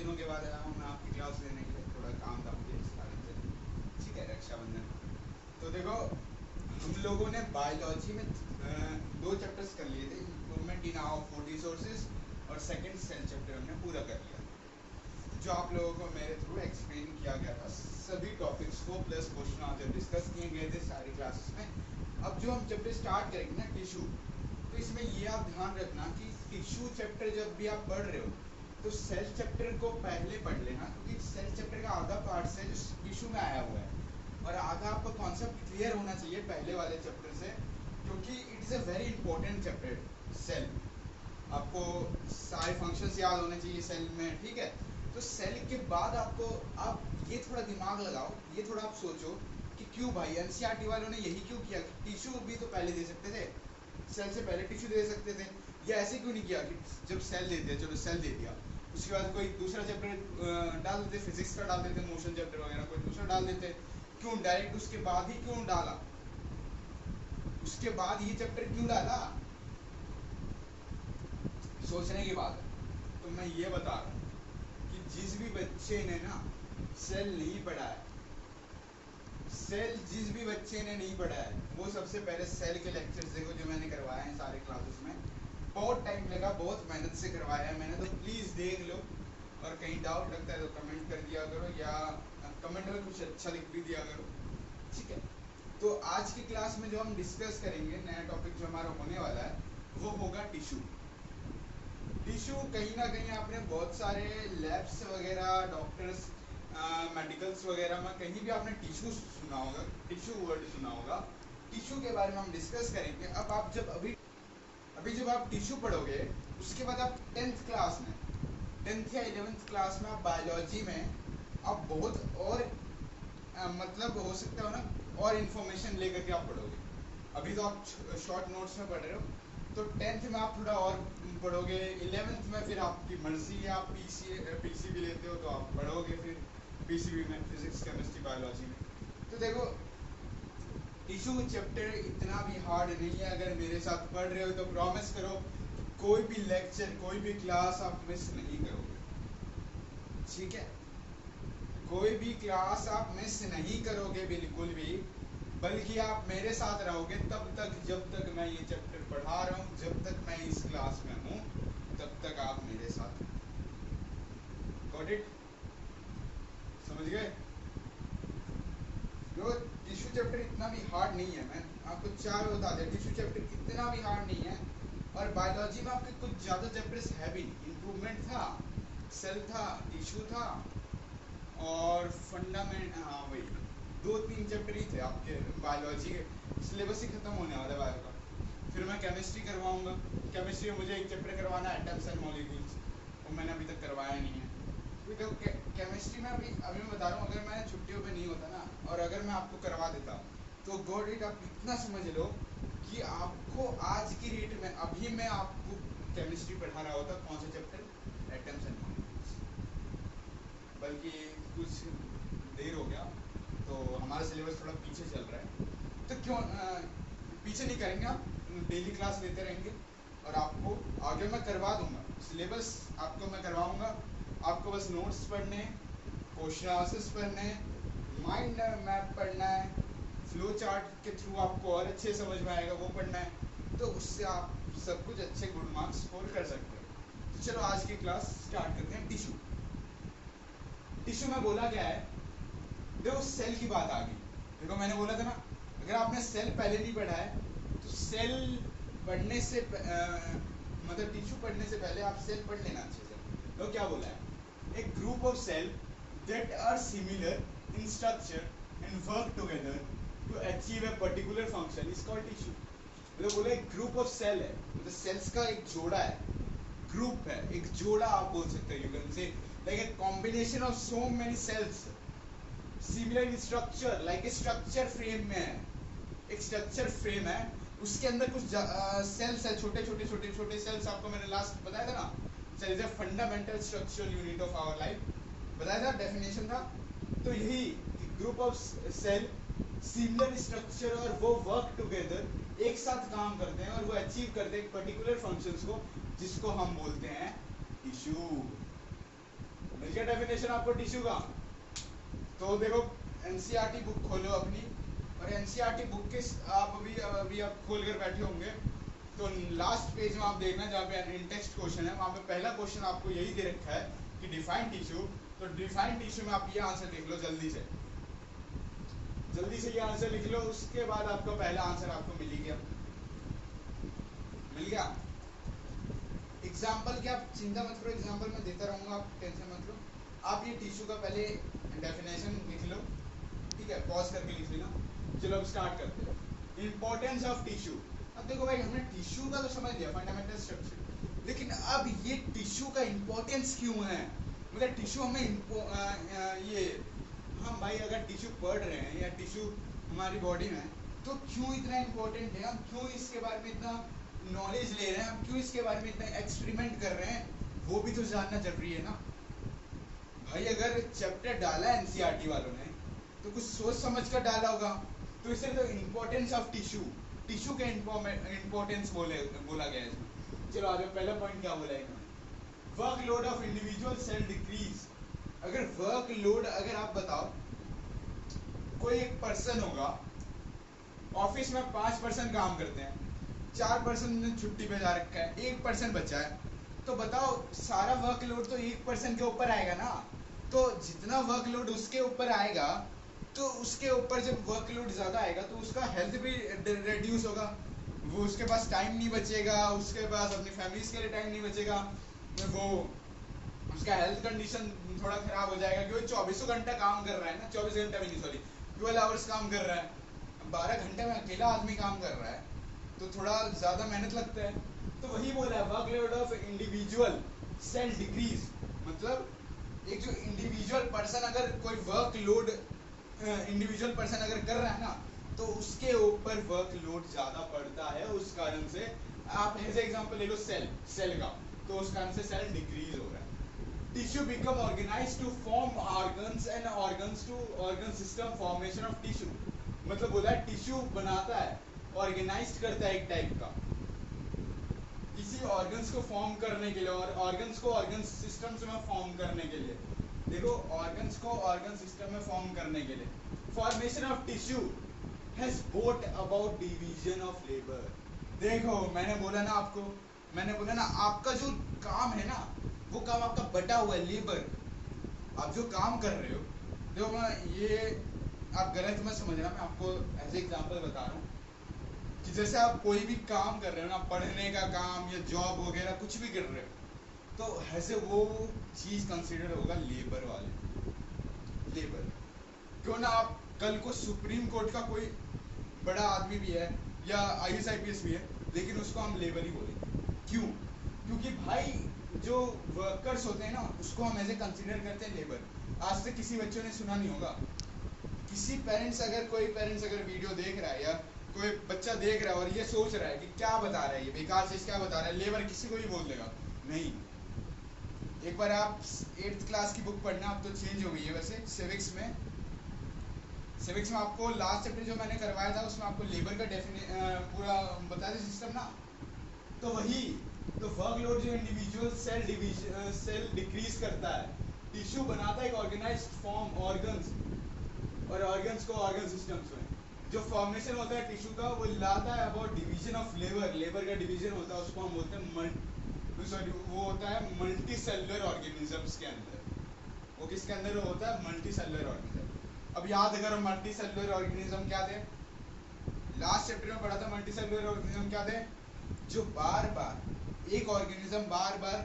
दिनों के बाद आया हूँ मैं आपकी क्लास लेने के लिए, थोड़ा काम था मुझे इस कारण से। ठीक है, रक्षाबंधन। तो देखो, हम लोगों ने बायोलॉजी में दो चैप्टर्स कर लिए थे, improvement in our food resources और सेकंड सेल चैप्टर हमने पूरा कर लिया, जो आप लोगों को मेरे थ्रू एक्सप्लेन किया गया था। सभी टॉपिक्स को प्लस क्वेश्चन आंसर डिस्कस किए गए थे सारी क्लासेस में। अब जो हम चैप्टर स्टार्ट करेंगे ना, टिश्यू, तो इसमें ये आप ध्यान रखना कि टिश्यू चैप्टर जब भी आप पढ़ रहे हो तो सेल चैप्टर को पहले पढ़ लेना, क्योंकि सेल चैप्टर का आधा पार्ट से जो टिश्यू में आया हुआ है, और आधा आपका कॉन्सेप्ट क्लियर होना चाहिए पहले वाले चैप्टर से, क्योंकि it is a very important chapter cell. आपको सारे फंक्शंस याद होने चाहिए सेल में, ठीक है। तो सेल के बाद आपको, आप ये थोड़ा दिमाग लगाओ, ये थोड़ा आप सोचो कि क्यों भाई एनसीईआरटी वालों ने यही क्यों किया। टिश्यू भी तो पहले दे सकते थे, सेल से पहले टिश्यू दे सकते थे, या ऐसे क्यों नहीं किया कि जब सेल दे दिया चलो सेल दे दिया, उसके बाद कोई दूसरा चैप्टर डाल देते, फिजिक्स का डाल देते, मोशन चैप्टर वगैरह कोई दूसरा डाल देते। क्यों डायरेक्ट उसके बाद ही क्यों डाला, उसके बाद ये चैप्टर क्यों डाला, सोचने की बात है। तो मैं ये बता रहा हूँ कि जिस भी बच्चे ने ना सेल नहीं पढ़ा है, सेल जिस भी बच्चे ने नहीं पढ़ा है, वो सबसे पहले सेल के लेक्चर्स देखो जो मैंने करवाए हैं सारे क्लासेस में। बहुत टाइम लगा, बहुत मेहनत से करवाया है मैंने, तो प्लीज़ देख लो। और कहीं डाउट लगता है तो कमेंट कर दिया करो, या कमेंट में कुछ अच्छा लिख भी दिया करो, ठीक है। तो आज की क्लास में जो हम डिस्कस करेंगे, नया टॉपिक जो हमारा होने वाला है, वो होगा टिश्यू। टिश्यू कहीं ना कहीं आपने बहुत सारे लैब्स वगैरह, डॉक्टर्स, मेडिकल्स वगैरह में कहीं भी आपने टिश्यू सुना होगा, टिश्यू वर्ड सुना होगा। टिश्यू के बारे में हम डिस्कस करेंगे। अब आप जब अभी अभी जब आप टिश्यू पढ़ोगे, उसके बाद आप 10th क्लास में, 10th या 11th क्लास में आप बायोलॉजी में आप बहुत और मतलब हो सकता है ना, और इन्फॉर्मेशन लेकर के आप पढ़ोगे। अभी तो आप शॉर्ट नोट्स में पढ़ रहे हो, तो 10th में आप थोड़ा और पढ़ोगे, 11th में फिर आपकी मर्जी है, आप पीसीबी लेते हो तो आप पढ़ोगे फिर पीसीबी में, फिजिक्स केमिस्ट्री बायोलॉजी में। तो देखो, टिश्यू चैप्टर इतना भी हार्ड नहीं है। अगर मेरे साथ पढ़ रहे हो तो प्रॉमिस करो कि कोई भी लेक्चर, कोई भी क्लास आप मिस नहीं करोगे, ठीक है। कोई भी क्लास आप मिस नहीं करोगे बिल्कुल भी, बल्कि आप मेरे साथ रहोगे तब तक, जब तक मैं ये चैप्टर पढ़ा रहा हूँ, जब तक मैं इस क्लास में हूँ, तब तक आप मेरे साथ। Got it? समझ गए? जो टिश्यू चैप्टर इतना भी हार्ड नहीं है, मैं आपको चार बता दें, टिश्यू चैप्टर इतना भी हार्ड नहीं है। और बायोलॉजी में आपके कुछ ज़्यादा चैप्टर्स है भी नहीं। इम्प्रूवमेंट था, सेल था, टिश्यू था, और फंडामेंट, हाँ वही 2-3 चैप्टर ही थे आपके बायोलॉजी के। सिलेबस ही खत्म होने वाला है बायो का। फिर मैं केमिस्ट्री करवाऊंगा। केमिस्ट्री में मुझे एक चैप्टर करवाना है, एटम्स एंड मॉलिक्यूल्स, वो मैंने अभी तक करवाया नहीं है। क्योंकि केमिस्ट्री में अभी मैं बता रहा हूँ, अगर मैं छुट्टियों पे नहीं होता ना, और अगर मैं आपको करवा देता, तो गॉड इट, आप इतना समझ लो कि आपको आज की डेट में, अभी मैं आपको केमिस्ट्री पढ़ा रहा होता, कौन सा चैप्टर, एटम्स एंड मॉलिक्यूल्स। बल्कि कुछ देर हो गया, तो हमारा सिलेबस थोड़ा पीछे चल रहा है, तो क्यों पीछे नहीं करेंगे, आप डेली क्लास लेते रहेंगे, और आपको आगे मैं करवा दूंगा सिलेबस, आपको मैं करवाऊंगा। आपको बस नोट्स पढ़ने, क्वेश्चन आंसर्स पढ़ने, माइंड मैप पढ़ना है, फ्लो चार्ट के थ्रू आपको और अच्छे समझ में आएगा वो पढ़ना है, तो उससे आप सब कुछ अच्छे गुड मार्क्स स्कोर कर सकते हैं। तो चलो आज की क्लास स्टार्ट करते हैं। टिश्यू, टिश्यू में बोला क्या है, देखो सेल की बात आ गई। देखो मैंने बोला था ना, अगर आपने सेल पहले नहीं पढ़ा है तो सेल पढ़ने से मतलब टिश्यू पढ़ने से पहले आप सेल पढ़ लेना अच्छे से। तो क्या बोला है, एक group of cell that are similar in structure and work together to achieve a particular function is called tissue. मतलब बोला एक ग्रुप ऑफ सेल है, मतलब सेल्स का एक जोड़ा है, ग्रुप है, एक जोड़ा आप बोल सकते हो। You can say like a combination of so many cells similar in structure, like a structure frame में है, एक स्ट्रक्चर फ्रेम है, उसके अंदर कुछ सेल्स है, छोटे छोटे छोटे छोटे सेल्स। आपको मैंने लास्ट बताया था ना, cell is a fundamental structural unit of our life, बताया था, डेफिनेशन था। तो यही group of cell similar structure, और वो वर्क टुगेदर, एक साथ काम करते हैं, और वो अचीव करते हैं एक पर्टिकुलर फंक्शंस को, जिसको हम बोलते हैं टिश्यू। मिल क्या डेफिनेशन आपको टिश्यू का? तो देखो एनसीईआरटी बुक खोलो अपनी, और एनसीईआरटी बुक के आप अभी आप खोल कर बैठे होंगे, तो लास्ट पेज में आप देखना जहाँ पे इन टेक्स्ट क्वेश्चन है, वहाँ पे पहला क्वेश्चन आपको यही दे रखा है कि डिफाइन टिश्यू। तो डिफाइन टिश्यू में आप ये आंसर लिख लो जल्दी से, जल्दी से ये आंसर लिख लो, उसके बाद आपका पहला आंसर आपको मिल ही गया, मिल गया। एग्जाम्पल की आप चिंता मत करो, एग्जाम्पल मैं देता रहूँगा, आप टेंशन मत लो। आप ये टिश्यू का पहले डेफिनेशन लिख लो, ठीक है, पॉज करके लिख लेना। चलो अब स्टार्ट करते हैं। Importance of tissue. अब देखो भाई, हमने टिश्यू का तो समझ लिया फंडामेंटल स्ट्रक्चर, लेकिन अब ये टिश्यू का इंपॉर्टेंस क्यों है, मतलब टिश्यू हमें ये हम भाई अगर टिश्यू पढ़ रहे हैं या टिश्यू हमारी बॉडी में, तो क्यों इतना इंपॉर्टेंट है, हम क्यों इसके बारे में इतना नॉलेज ले रहे हैं, हम क्यों इसके बारे में इतना एक्सपेरिमेंट कर रहे हैं, वो भी तो जानना जरूरी है ना भाई। अगर चैप्टर डाला है एनसीईआरटी वालों ने तो कुछ सोच समझ कर डाला होगा, तो इसलिए तो इंपॉर्टेंस ऑफ टिश्यू, टिश्यू के इंपॉर्टेंस बोला गया है इसमें। चलो आगे, पहला पॉइंट क्या बोला है इन्होंने, workload of individual cell decrease. अगर वर्कलोड, अगर आप बताओ कोई एक पर्सन होगा, ऑफिस में 5 पर्सन काम करते हैं, 4 पर्सन ने छुट्टी पे जा रखा है, 1 पर्सन बचा है, तो बताओ सारा वर्कलोड तो 1 पर्सन के ऊपर आएगा ना। तो जितना वर्कलोड उसके ऊपर आएगा, तो उसके ऊपर जब वर्कलोड ज़्यादा आएगा तो उसका हेल्थ भी रिड्यूस होगा, वो उसके पास टाइम नहीं बचेगा, उसके पास अपनी फैमिलीज के लिए टाइम नहीं बचेगा, वो उसका हेल्थ कंडीशन थोड़ा खराब हो जाएगा, क्योंकि 24 घंटा काम कर रहा है ना, 24 घंटा भी नहीं, सॉरी 12 आवर्स काम कर रहा है, 12 घंटे में अकेला आदमी काम कर रहा है, तो थोड़ा ज़्यादा मेहनत लगता है। तो वही बोला है, workload of individual cell decrease, मतलब एक जो इंडिविजुअल पर्सन, अगर कोई वर्कलोड इंडिविजुअल पर्सन अगर कर रहा है ना, तो उसके ऊपर वर्कलोड ज़्यादा पड़ता है, उस कारण से आप ऐसे एग्जांपल ले लो सेल का, तो उस कारण से सेल डिक्रीज हो रहा है। Tissue become organise to form organs and organs to organ system formation of tissue, मतलब बोला है टिश्यू बनाता है, ऑर्गेनाइज करता है एक टाइप का किसी ऑर्गन्स को फॉर्म करने के लिए, और ऑर्गन्स को ऑर्गन सिस्टम्स में फॉर्म करने के लिए। देखो ऑर्गन्स को ऑर्गन सिस्टम में फॉर्म करने के लिए formation of tissue has boat about division of labour. देखो मैंने बोला ना आपको, मैंने बोला ना आपका जो काम है ना, वो काम आपका बटा हुआ है, लेबर। आप जो काम कर रहे हो, देखो मैं ये आप गलत मत समझना, मैं आपको एज एग्जाम्पल बता रहा हूँ कि जैसे आप कोई भी काम कर रहे हो ना, पढ़ने का काम या जॉब वगैरह कुछ भी कर रहे हो, तो ऐसे वो चीज़ कंसिडर होगा लेबर वाले, लेबर। क्यों ना आप कल को सुप्रीम कोर्ट का कोई बड़ा आदमी भी है या आईएएस आईपीएस भी है, लेकिन उसको हम लेबर ही बोलेंगे। क्यों? क्योंकि भाई जो वर्कर्स होते हैं ना, उसको हम ऐसे कंसिडर करते हैं लेबर। आज तक किसी बच्चों ने सुना नहीं होगा, किसी पेरेंट्स अगर कोई पेरेंट्स अगर वीडियो देख रहा है या कोई बच्चा देख रहा है और ये सोच रहा है कि क्या बता रहा है ये बेकार चीज़, क्या बता रहा है, लेबर किसी को भी बोल देगा नहीं। एक बार आप 8th क्लास की बुक पढ़ना, अब तो चेंज हो गई है वैसे, सिविक्स में आपको लास्ट चैप्टर जो मैंने करवाया था उसमें आपको लेबर का पूरा बता दें सिस्टम ना, तो वही तो वर्कलोड जो इंडिविजुअल सेल डिक्रीज करता है, टिश्यू बनाता है एक ऑर्गेनाइज्ड फॉर्म ऑर्गन्स, और ऑर्गन्स को ऑर्गन सिस्टम्स में जो फॉर्मेशन होता है टिश्यू का, वो लाता है अबाउट डिवीजन ऑफ लेबर का डिवीजन होता है, उसको हम बोलते हैं वो होता है मल्टी सेलुलर ऑर्गेनिजम्स के अंदर। वो किसके अंदर होता है? Multi cellular organism. अब याद करो मल्टी सेलुलर ऑर्गेनिज्म क्या थे, लास्ट चैप्टर में पढ़ा था। मल्टी सेलुलर ऑर्गेनिज्म क्या थे? जो बार बार एक organism bar bar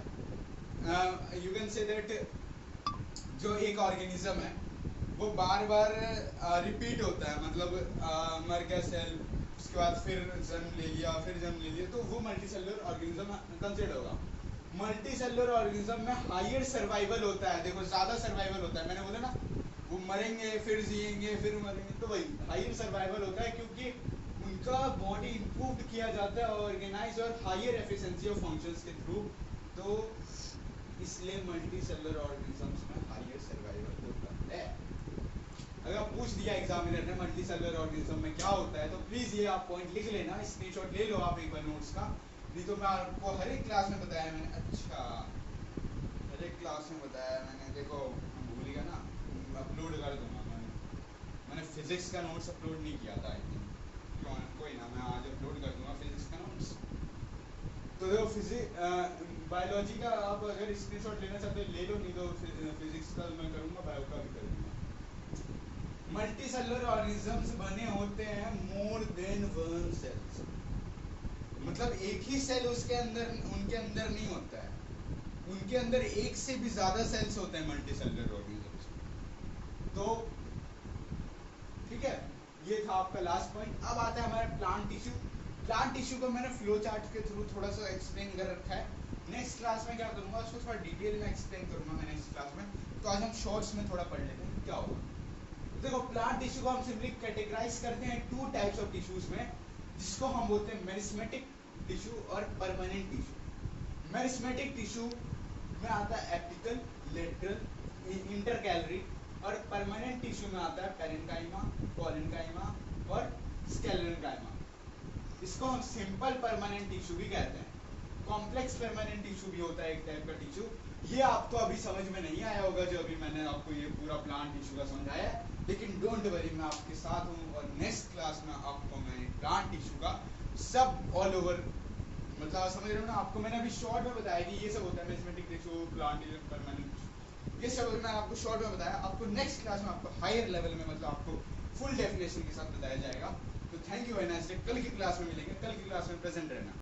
you can say that जो एक ऑर्गेनिज्म है वो बार बार रिपीट होता है, मतलब मर गया सेल, उसके बाद फिर जन्म ले लिया, फिर जन्म ले लिया, तो वो मल्टी सेलुलर ऑर्गेनिज्म कंसिडर होगा। मल्टी सेलुलर ऑर्गेनिज्म में हायर सर्वाइवल होता है, देखो ज़्यादा सर्वाइवल होता है, मैंने बोला ना वो मरेंगे फिर जिएंगे फिर मरेंगे, तो वही हायर सर्वाइवल होता है क्योंकि उनका बॉडी इम्प्रूव किया जाता है ऑर्गेनाइज और हायर एफिशिएंसी ऑफ फंक्शंस के थ्रू, तो इसलिए मल्टी सेलुलर ऑर्गेनिजम्स में हायर सर्वाइवल होता है। अगर पूछ दिया एग्जामिनर ने मल्टी सेलुलर ऑर्गेनिज्म में क्या होता है, तो प्लीज़ ये आप पॉइंट लिख लेना, स्क्रीनशॉट ले लो आप एक बार नोट्स का, नहीं तो मैं आपको हर एक क्लास में बताया मैंने। अच्छा, हर एक क्लास में बताया मैंने, देखो भूल गया ना, अपलोड कर दूंगा मैंने फिजिक्स का नोट्स अपलोड नहीं किया था आई थिंक, क्यों कोई ना, मैं आज अपलोड कर दूंगा फिजिक्स का नोट्स। तो देखो बायोलॉजी का आप अगर स्क्रीनशॉट लेना चाहते हो ले लो, नहीं तो फिजिक्स का मैं करूँगा, बायो का भी कर दूंगा। मल्टी सेलुलर ऑर्गेनिजम्स बने होते हैं मोर देन वन सेल्स, मतलब एक ही सेल उसके अंदर उनके अंदर नहीं होता है, उनके अंदर एक से भी ज्यादा सेल्स होते हैं मल्टी सेलुलर ऑर्गेनिजम्स। तो ठीक है, ये था आपका लास्ट पॉइंट। अब आता है हमारा प्लांट टिश्यू। प्लांट टिश्यू को मैंने फ्लो चार्ट के थ्रू थोड़ा सा एक्सप्लेन कर रखा है, नेक्स्ट क्लास में क्या करूंगा उसको थोड़ा डिटेल में एक्सप्लेन करूंगा मैं नेक्स्ट क्लास में। तो आज हम शॉर्ट्स में थोड़ा पढ़ लेते हैं क्या होगा। देखो प्लांट टिश्यू को हम सिंपली कैटेगराइज करते हैं टू टाइप्स ऑफ टिश्यूज में, जिसको हम बोलते हैं मेरिस्मेटिक टिश्यू और परमानेंट टिश्यू। मेरिस्मेटिक टिश्यू में आता है एपिकल, लेटरल, इंटरकैलरी, और परमानेंट टिश्यू में आता है पेरेन्काइमा, कोलेन्काइमा और स्केलेन्काइमा। इसको हम सिंपल परमानेंट टिश्यू भी कहते हैं। कॉम्प्लेक्स परमानेंट टिश्यू भी होता है एक टाइप का टिश्यू। ये आपको अभी समझ में नहीं आया होगा जो अभी मैंने आपको ये पूरा प्लांट टिश्यू का समझाया, लेकिन डोंट वरी मैं आपके साथ हूँ, और नेक्स्ट क्लास में आपको मैं प्लांट टिश्यू का सब ऑल ओवर, मतलब समझ रहे हो ना, आपको मैंने अभी शॉर्ट में बताया कि ये सब होता है meristematic tissue, plant tissue, permanent tissue, ये सब मैंने आपको शॉर्ट में बताया। आपको नेक्स्ट क्लास में आपको हायर लेवल में मतलब आपको फुल डेफिनेशन के साथ बताया जाएगा। तो thank you very nice day, कल की क्लास में मिलेंगे, कल की क्लास में प्रेजेंट रहना।